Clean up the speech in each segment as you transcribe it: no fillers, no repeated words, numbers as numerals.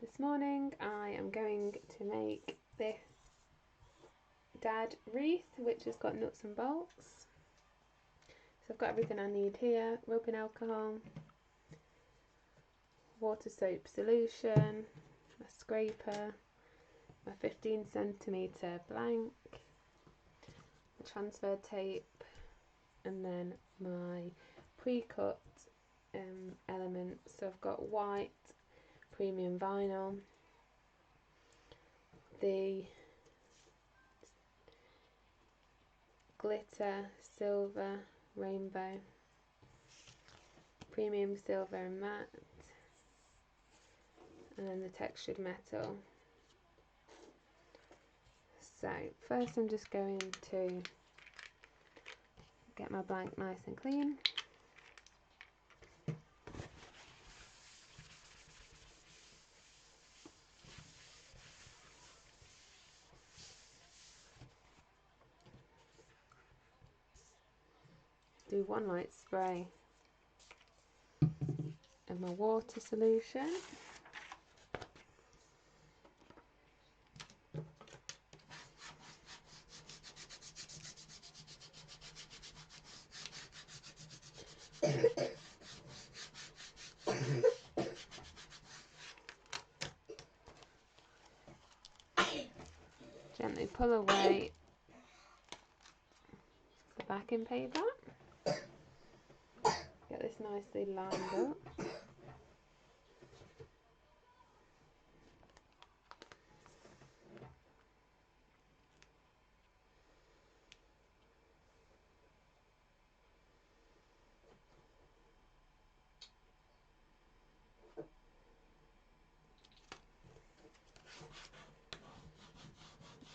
This morning I am going to make this dad wreath, which has got nuts and bolts. So I've got everything I need here: rubbing alcohol, water soap solution, a scraper, my 15cm blank, transfer tape, and then my pre-cut elements. So I've got white premium vinyl, the glitter silver rainbow, premium silver and matte, and then the textured metal. So first I'm just going to get my blank nice and clean. Do one light spray of my water solution. Gently pull away the backing paper. Get this nicely lined up.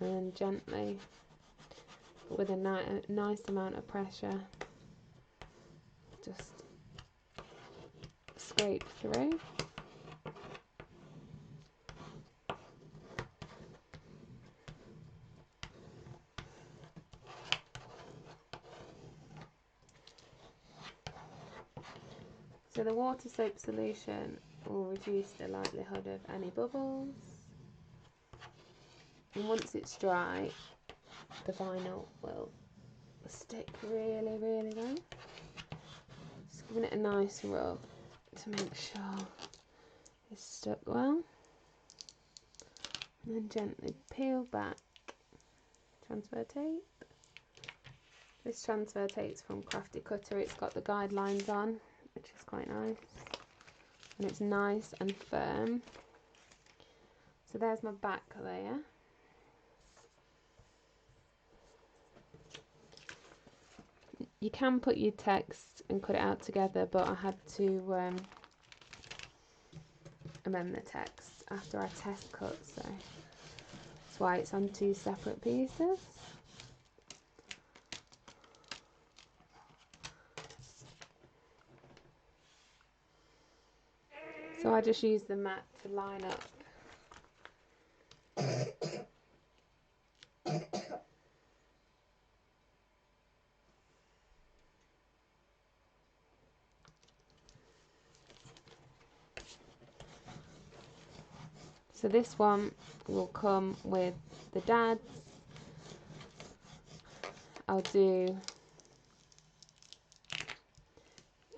And gently, with a nice amount of pressure, just scrape through. So the water soap solution will reduce the likelihood of any bubbles, and once it's dry the vinyl will stick really well. Just giving it a nice rub to make sure it's stuck well, and then gently peel back transfer tape. This transfer tape's from Crafty Cutter. It's got the guidelines on, which is quite nice, and it's nice and firm. So there's my back layer. You can put your text and cut it out together, but I had to amend the text after I test cut, so that's why it's on two separate pieces. So I just use the mat to line up. So this one will come with the dads. I'll do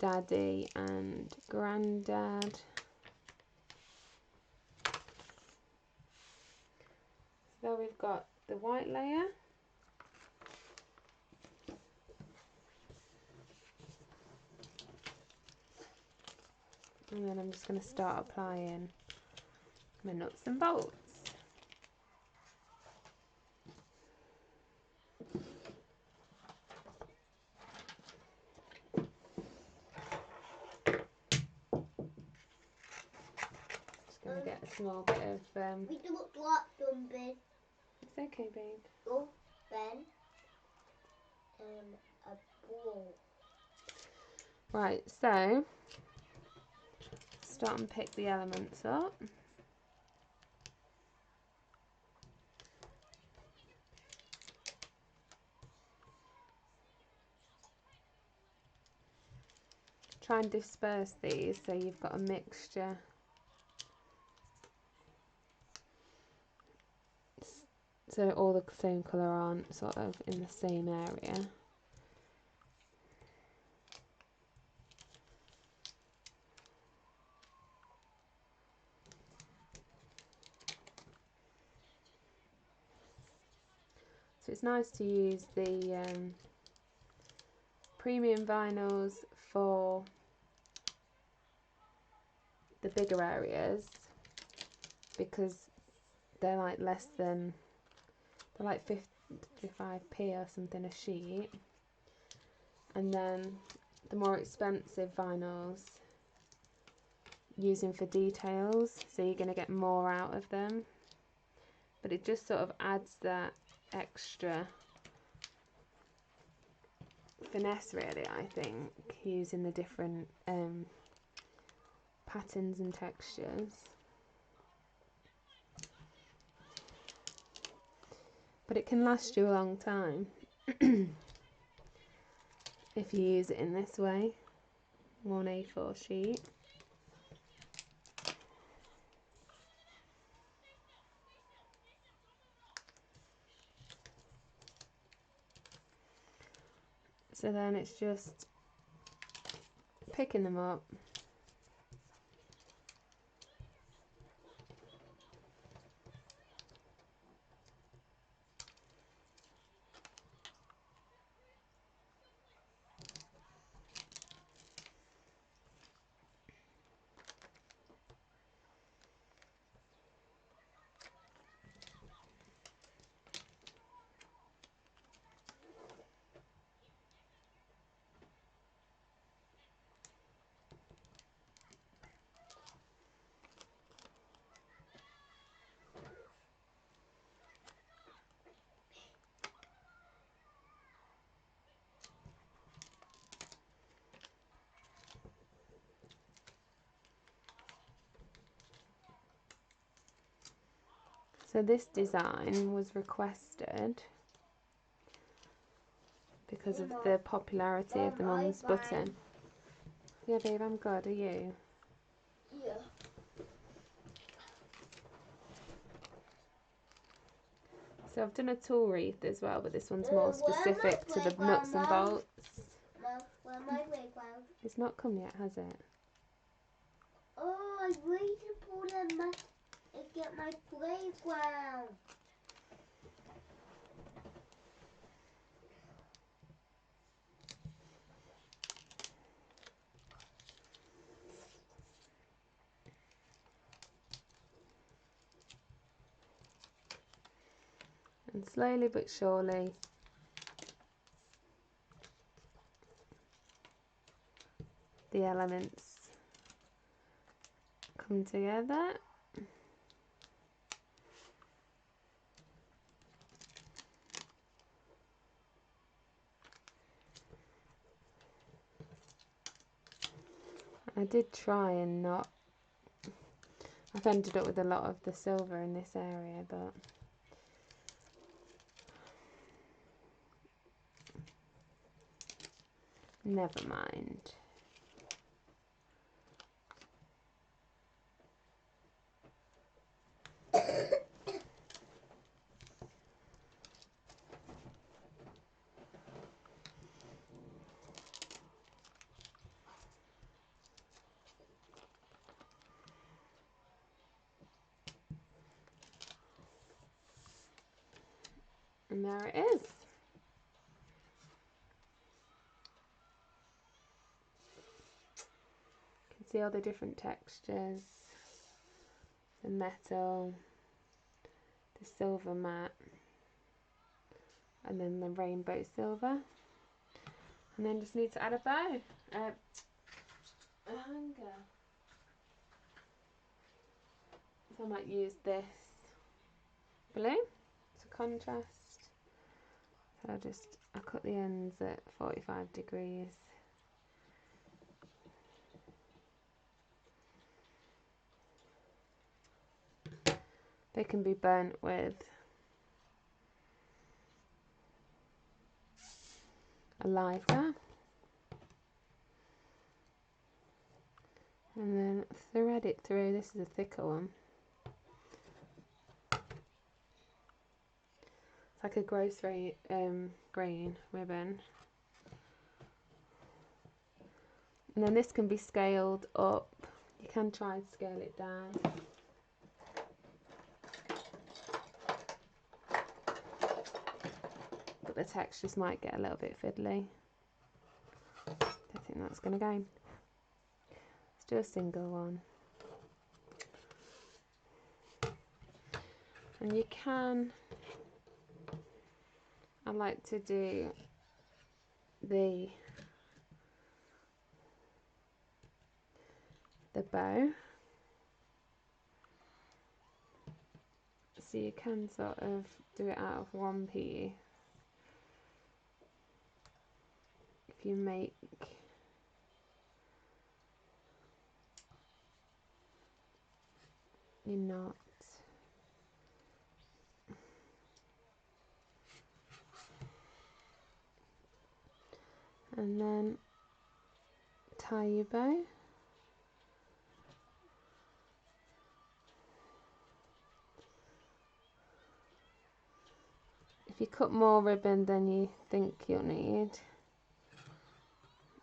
Daddy and Granddad. So there we've got the white layer. And then I'm just going to start applying my nuts and bolts. Just going to get a small bit of... We do look like Dumby. It's okay, babe. Oh, then a ball. Right, so start and pick the elements up. Try and disperse these so you've got a mixture so all the same colour aren't sort of in the same area. So it's nice to use the premium vinyls for the bigger areas, because they're like less than, they're like 55p or something a sheet, and then the more expensive vinyls using for details, so you're going to get more out of them, but it just sort of adds that extra finesse really, I think, using the different patterns and textures. But it can last you a long time if you use it in this way, one A4 sheet. So then it's just picking them up, so this design was requested because of the popularity of the mum's button. Yeah babe, I'm good, are you? Yeah. So I've done a tool wreath as well, but this one's more specific to the nuts and bolts. Mum, where my playground? It's not come yet, has it? Oh, I need to pull them back and get my playground. And slowly but surely the elements come together. I did try and not, I've ended up with a lot of the silver in this area, but never mind. And there it is. You can see all the different textures, the metal, the silver matte, and then the rainbow silver. And then just need to add a bow, a hanger. So I might use this blue to contrast. So I cut the ends at 45 degrees. They can be burnt with a lighter, and then thread it through. This is a thicker one. It's like a grocery green ribbon. And then this can be scaled up. You can try and scale it down. But the textures might get a little bit fiddly. Don't think that's going to go. Let's do a single one. And you can, I like to do the bow. So you can sort of do it out of one piece. If you make your knot. And then tie your bow. If you cut more ribbon than you think you'll need,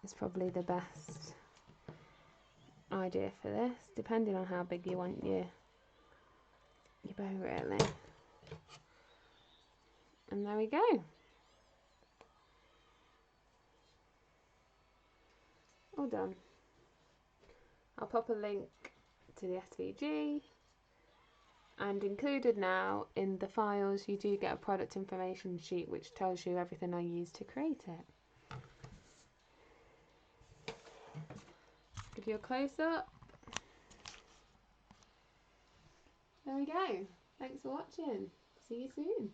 it's probably the best idea for this, depending on how big you want your bow really. And there we go. All done. I'll pop a link to the SVG, and included now in the files you do get a product information sheet which tells you everything I used to create it. Give you a close up. There we go. Thanks for watching. See you soon.